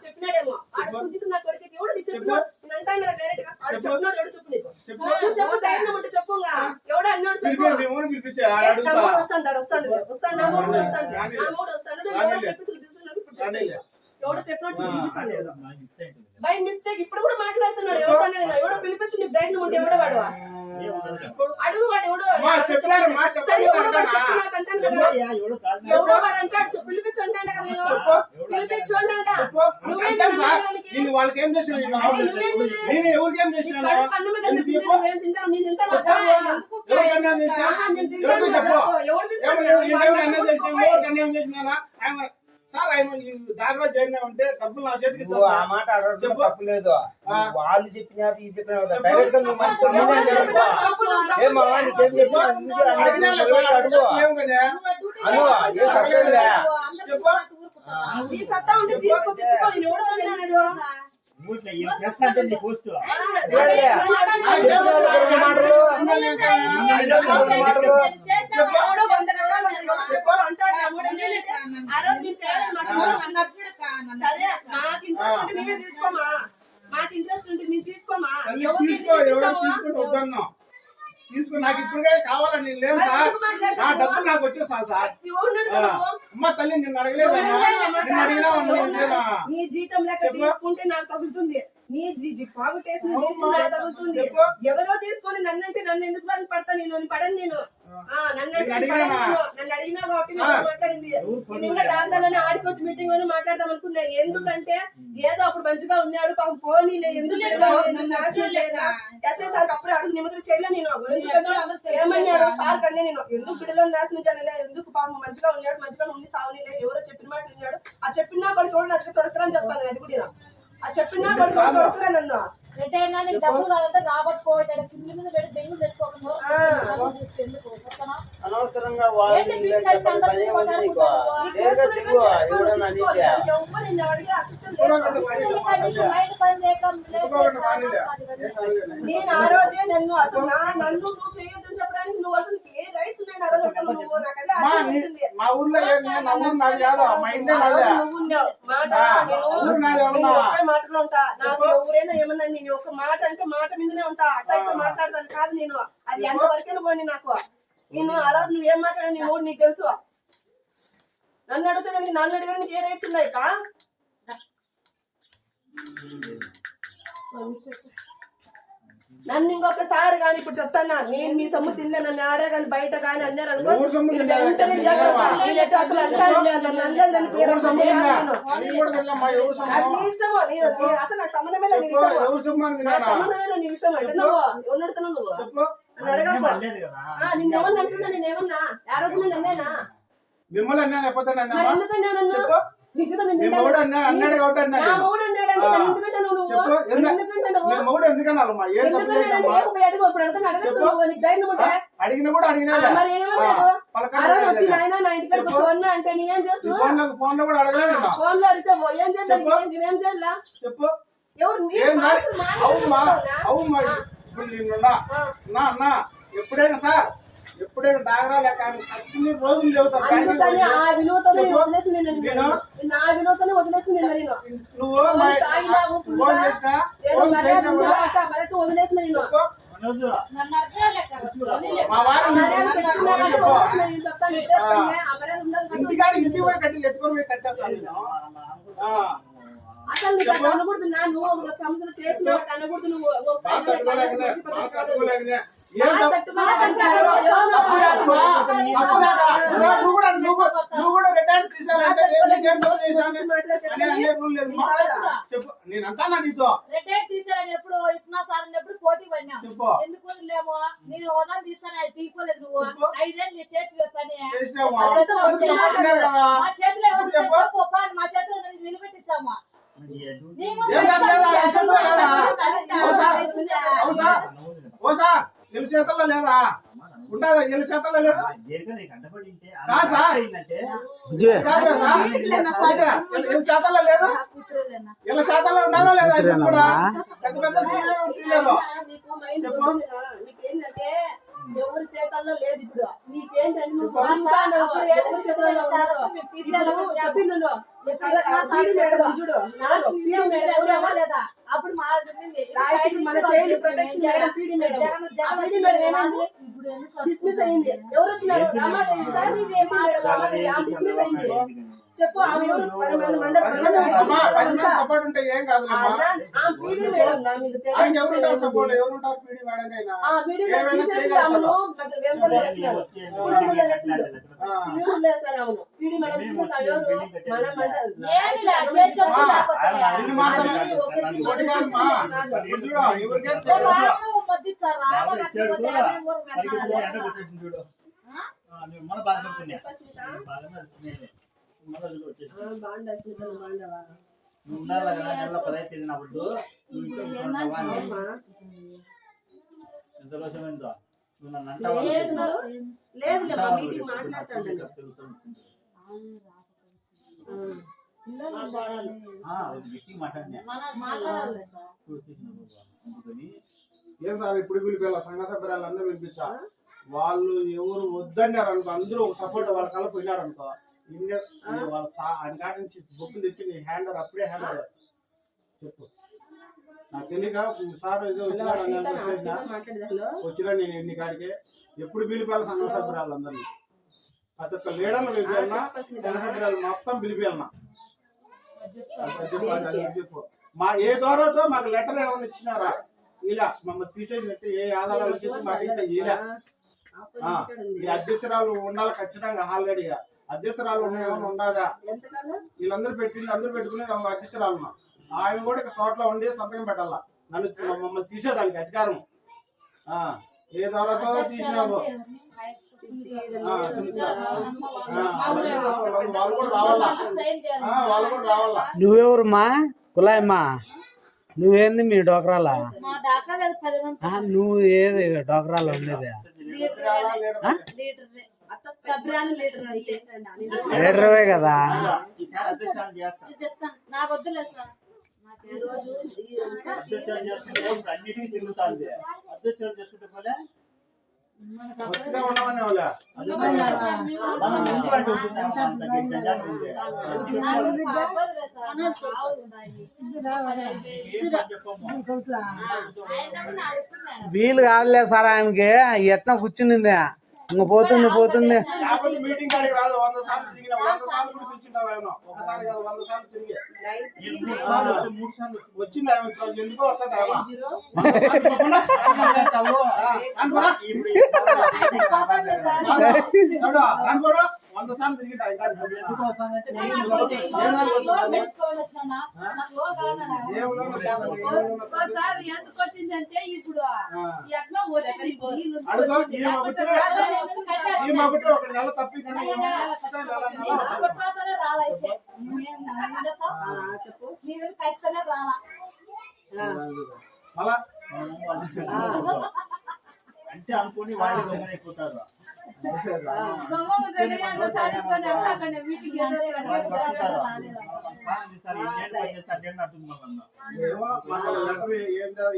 చెప్పినాడేమో నా కొడుకు ఎవడు చెప్పినాడు చెప్పు ధైర్యం ఉంటే చెప్పు ఎవడో అన్నాడు చెప్పు ఎవడో చెప్పినట్టు బై మిస్టేక్ ఇప్పుడు కూడా మాట్లాడుతున్నాడు ఎవడో పిలిపించి నీకు ధైర్యం ఉంటే ఎవడో వాడు అడుగు వాడు ఎవడో ఎవడో వాడు అంటాడు పిలిపించు అంటాడు కదా పిలిపించు అంటాడ సార్ జాగ్రత్త జరిగినా ఉంటే డబ్బులు నా చేతికి ఆ మాట అడగడం తప్పులేదు వాళ్ళు చెప్పినారు ఇది చెప్పినారు డైరెక్ట్ గా సరే మాకు ఇంట్రెస్ట్ ఉంటే మేమే తీసుకోమా మాకు ఇంట్రెస్ట్ ఉంటే నేను తీసుకోమా తీసుకో నాకు ఇప్పుడు కావాలని లేవు సార్ నా డబ్బు నాకు వచ్చేసాను సార్ అమ్మ తల్లి నిన్ను అడగలేదు నీ జీతం లెక్క తీసుకుంటే నాకు తగ్గుతుంది నీ పాగుటేసిన తగ్గుతుంది ఎవరో తీసుకొని నన్నంటే నన్ను ఎందుకు పడతా నేను పడను నేను నన్ను అడిగినా కాబట్టి మాట్లాడింది ఇంకా దాంట్లోనే ఆడికొచ్చి మీటింగ్ లోనే మాట్లాడదాం అనుకున్నా ఎందుకంటే ఏదో అప్పుడు మంచిగా ఉన్నాడు పాపం పోనీలే ఎందుకు నాశనం చేయలే ఎస్ఐ సార్ అప్పుడు అడుగు నిమ్మతులు చేయలే నేను ఎందుకంటే ఏమన్నాడు సార్ కన్నా నేను ఎందుకు బిడ్డలో నాశనం చేయలే ఎందుకు పాపం మంచిగా ఉన్నాడు మంచిగా ఉండి సావనీలే ఎవరో చెప్పిన మాట విన్నాడు ఆ చెప్పినా కొడుకు ఎవరు నాకు తొడకరని చెప్పాను అది కూడా ఆ చెప్పినా కొడుకు తొడకరా నన్ను అనవసరంగా నేను ఆ రోజే నన్ను అసలు నన్ను నువ్వు చేయొద్దని చెప్పడానికి నువ్వు అసలు ఏ రైట్స్ ఉన్నాయి ఆ రోజు నువ్వు నాకు అదే మా ఊర్లో మాటలో ఉంటా నాకు ఎవరైనా ఏమన్నా నేను ఒక మాట అంటే మాట మీదనే ఉంటా అట్లా ఇట్లా మాట్లాడతాను కాదు నేను అది ఎంత వరకైనా పోనీ నాకు నేను ఆ రోజు నువ్వు ఏం మాట్లాడాను నీ మూడు నీకు తెలుసు నన్ను అడుగుతాడానికి నన్ను అడగడానికి ఏ రైట్స్ ఉన్నాయి కా నన్ను ఇంకొకసారి కానీ ఇప్పుడు చెప్తానా నేను మీ సొమ్ము తినలే నన్ను ఆడే కానీ బయట కానీ అన్నారు అనుకో వెంటనే నేనైతే అసలు అంటాను నన్ను అనలేదు దాని పేరు అది ఇష్టమో అసలు నాకు సంబంధమే నీ విషయం నాకు సంబంధమే నీ విషయం అంటే నువ్వు ఎవరు అడుగుతున్నావు నువ్వు నన్ను అడగకు నిన్నేమన్నా అంటున్నా నేనేమన్నా ఆ రోజు నేను అన్నానా మిమ్మల్ని అన్నా లేకపోతే ఎందుకన్నా నన్ను అడిగిన కూడా అడిగినా వచ్చి నాయన నా ఇంటికి ఫోన్ అంటే నేనేం చేస్తాను ఫోన్ లో కూడా అడగలేదు ఫోన్ లో అడిగితే ఏం చేయాలి మేమేం చేయాలా చెప్పు అవును ఎప్పుడైనా సార్ ఎప్పుడైనా డాగరా లేక అన్ని రోజులు చెబుతాను నువ్వు ఫోన్ చేసినా మా వారు ఇంటికాడ ఇంటికి పోయి కట్టి ఎత్తుకొని పోయి కట్టేస్తాను అసలు నీకు అనకూడదు నువ్వు ఒక సంస్థ చేసినావు అనకూడదు నువ్వు నేనంతా నీతో రిటైర్ తీసారని ఎప్పుడు ఇస్తున్నా సార్ ఎప్పుడు పోటీ పడినా ఎందుకు లేమో నేను ఓనా తీస్తాను అది తీసుకోలేదు నువ్వు 5 ఏళ్ళు నీ చేతి పని మా చేతిలో మా చేతిలో నిలబెట్టించామా ఎల్లు చేతల్లో లేదా ఉంటుందా ఎల్లు చేతల్లో లేదా ఎల్లు చేతల్లో లేదు ఎల్లు చేతల్లో ఉండదా లేదా ఇప్పుడు కూడా పెద్ద పెద్ద నీకేంటంటే ఎవరి చేతల్లో లేదు ఇప్పుడు నీకేంటని నువ్వు అప్పుడు కొడుకుంటావు. ఏదో ఎవరి చేతుల్లో చేతుల్లో సార్ ఉండదు. మేము తీసేయాలి ఇప్పుడు చెప్పింది నువ్వు. ఎప్పుడు పీడి మేడం చూడు పీడి మేడం ఎవరు? లేదా అప్పుడు మా లాస్ట్ కి మన child protection madam PD madam. ఆ పీడి మేడం ఏమైంది? డిస్మిస్ అయింది. ఎవరు వచ్చినారు? రామాదేవి సార్ రామాదేవి ఆమె డిస్మిస్ అయింది. చెప్పు ఆమె ఎవరు? 10 మంది అమ్మా 10 మంది సపోర్ట్ ఉంటే ఏం కాదులేమ్మా. ఆ పీడి మేడం నా మీకు ఆయన ఎవరుంటారు సపోర్ట్? ఎవరుంటారు పీడి మేడంకైనా? ఆ పీడి మేడం తీసేసి ఆమెను నాకు వెంపలు వేస్తున్నారు. పునరుద్ధరణ వేస్తున్నారు. పునరుద్ధరణ వేస్తున్నారు ఆమెను. పీడి మేడం తీసేసి ఆమె ఎవరు? మన మండలి. ఇన్ని మాసాలు ఒకటి కాదమ్మా. ఇప్పుడు చూడు ఎవరికైనా బాగుండా స్మితలు బాగుండవా? లేదు మీటింగ్ మాట్లాడతాను. ఏం సార్ ఇప్పుడు పిలిపేలా సంఘ సభ్యురాలు అందరూ పిలిపించా. వాళ్ళు ఎవరు వద్దన్నారు అనుకో, అందరూ ఒక సపోర్ట్ వాళ్ళ కల్లా పోయినారు అనుకో, వాళ్ళ ఆయన కాడ నుంచి బుక్ తెచ్చి నీ హ్యాండర్ అప్పుడే హ్యాండర్ చెప్పు. నాకు తెలియక సార్ ఏదో వచ్చినా నేను ఎన్ని కాడికి ఎప్పుడు పిలిపేయాలి సంఘ సభ్యురాలు అందరినీ. ప్రతి ఒక్క లీడర్లు పిలిపేయాలన్నా, సంఘ సభ్యురాలు మొత్తం పిలిపేయాలన్నా. చెప్పు మా ఏ ద్వారాతో మాకు లెటర్ ఏమైనా ఇచ్చినారా? ఇలా మమ్మల్ని తీసేసినట్టు ఏ ఆధారాలు చెప్పి మాకు ఇంకా ఇలా ఈ అధ్యక్షురాలు ఉండాలి ఖచ్చితంగా. ఆల్రెడీగా అధ్యక్షురాలు ఏమైనా ఉండాలా? వీళ్ళందరూ పెట్టింది అందరూ పెట్టుకునే అధ్యక్షురాలు ఆయన కూడా ఇక్కడ చోట్ల ఉండి సంతకం పెట్టాలా. నన్ను మమ్మల్ని తీసేదానికి అధికారం ఏ ద్వారాతో తీసినావు వాళ్ళు కూడా రావాలా. వాళ్ళు కూడా రావాలా. నువ్వెవరమ్మా? కులాయమ్మా నువ్వేంది మీ డోకరాలా? నువ్వు ఏది డోకరాలో ఉండేది? లీడర్వే కదా. వచ్చినా ఉండమనే వాళ్ళ వీలు కాదులే సార్ ఆయనకి. ఎట్లా కూర్చునింది ఇంక పోతుంది పోతుంది. మీటింగ్ కాడికి రాదు. 100 సార్లు తిరిగిన 100 సార్లు కూడా పిలిచింటావు. ఒకసారి కాదు 100 సార్లు తిరిగి వచ్చింది. ఎందుకో వస్తుంది అనుకోరు. 100 సార్లు తిరిగి ఎందుకు వచ్చిందంటే ఇప్పుడు ఎట్లా అడుగు ఒకటి ఒక నెల తప్పి చెప్పు ఖచ్చితంగా రాలా మళ్ళా అంటే అనుకుని వాళ్ళు అయిపోతారు.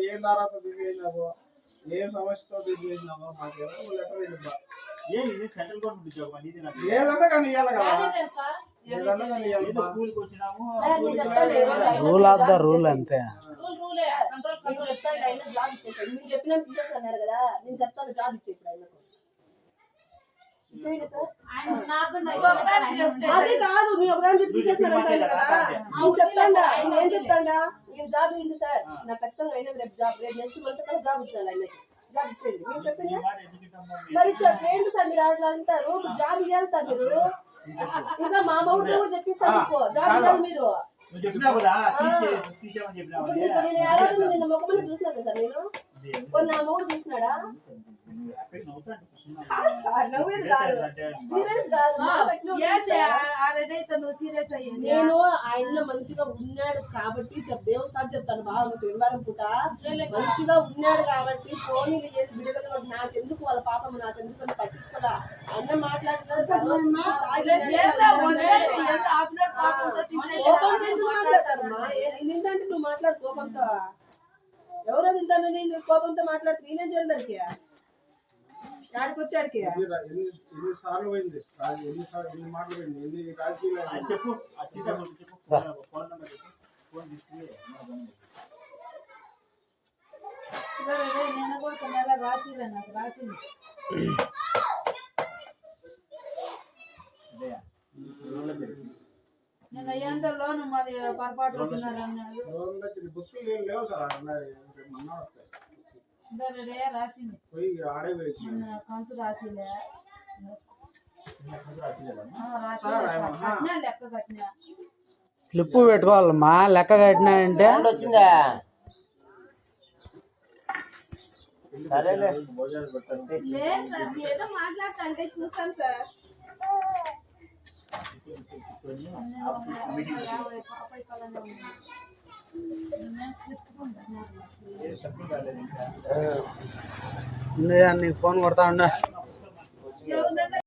ఏం దారాతో దిగేసినావో ఏం సమస్యతో దిగేసినావో మాకు లెటర్ ఇవ్వ. ఇది సెంట్రల్ గవర్నమెంట్ ఉద్యోగం ఇది. ఏదన్నా కానీ ఇవ్వాలి కదా. స్కూల్కి వచ్చినాము. రూల్ ఆఫ్ ద రూల్ అంతే. జాబ్ ఇచ్చేసాడు. మీరు చెప్పినా తీసేస్తున్నారు కదా. నేను చెప్తాను జాబ్ ఇచ్చేసాడు ఆయనకు. అది కాదు మీరు ఒకదాని చెప్పి తీసేస్తున్నారు కదా. నేను చెప్తాడా నేను చెప్తాడా నేను జాబ్ ఇవ్వండి సార్. నాకు ఖచ్చితంగా అయినా రేపు జాబ్ రేపు నెక్స్ట్ మంత్ జాబ్ ఇచ్చాను ఆయనకి. జాబ్ ఇచ్చేయండి. మీరు చెప్పింది మరి చెప్పండి సార్. మీరు అట్లా అంటారు. జాబ్ ఇవ్వాలి సార్ మీరు. ఇంకా మా మౌడితో కూడా చెప్పిస్తాను. జాబ్ ఇవ్వాలి మీరు. నేను ఆ రోజు నిన్న మొక్కమని చూసినాను సార్. నేను కొన్ని నా మౌడు చూసినాడా? నేను ఆయనలో మంచిగా ఉన్నాడు కాబట్టి దేవుడు సార్ చెప్తాను. బాగా శనివారం పూట మంచిగా ఉన్నాడు కాబట్టి పోనీ విడుదల నాకెందుకు వాళ్ళ పాపం నాకెందుకు అని పట్టించుకోదా. అన్న మాట్లాడుతున్నారు. నిన్నంటే నువ్వు మాట్లాడు కోపంతో. ఎవరో తింటాను నేను కోపంతో మాట్లాడుతూ నేనేం చేయాలి దానికి? ఆడికి వచ్చాడికి ఎన్ని సార్లు పోయింది ఎన్ని మాటలు పోయింది ఎన్ని రాజకీయాలు అది చెప్పు ఆ సీతా కొడుకు చెప్పు ఫోన్ నెంబర్ చెప్పు ఫోన్ తీసుకుని నేను కూడా కొన్ని నెలలు రాసిలే నాకు రాసింది అదే నేను అయ్యేంత లోను మాది పొరపాటు వచ్చినారు అన్నాడు బుక్కులు ఏం లేవు సార్ మన్నా వస్తాయి రే రాసింది పోయి ఆడే వేసి నేను కంతు రాసిలే సార్ ఆయన కట్టినా లెక్క కట్టినా స్లిప్ పెట్టుకోవాలమ్మా లెక్క కట్టినాయంటే సౌండ్ వచ్చిందా సరేలే భోజనాలు పెట్టండి లేదు సార్ మీరు ఏదో మాట్లాడుతా అంటే చూసాను సార్ పాపయ్య కళనే ఉంది నేను స్లిప్ తక్కువ కాలేదు ఇంకా నీకు ఫోన్ కొడతా ఉండ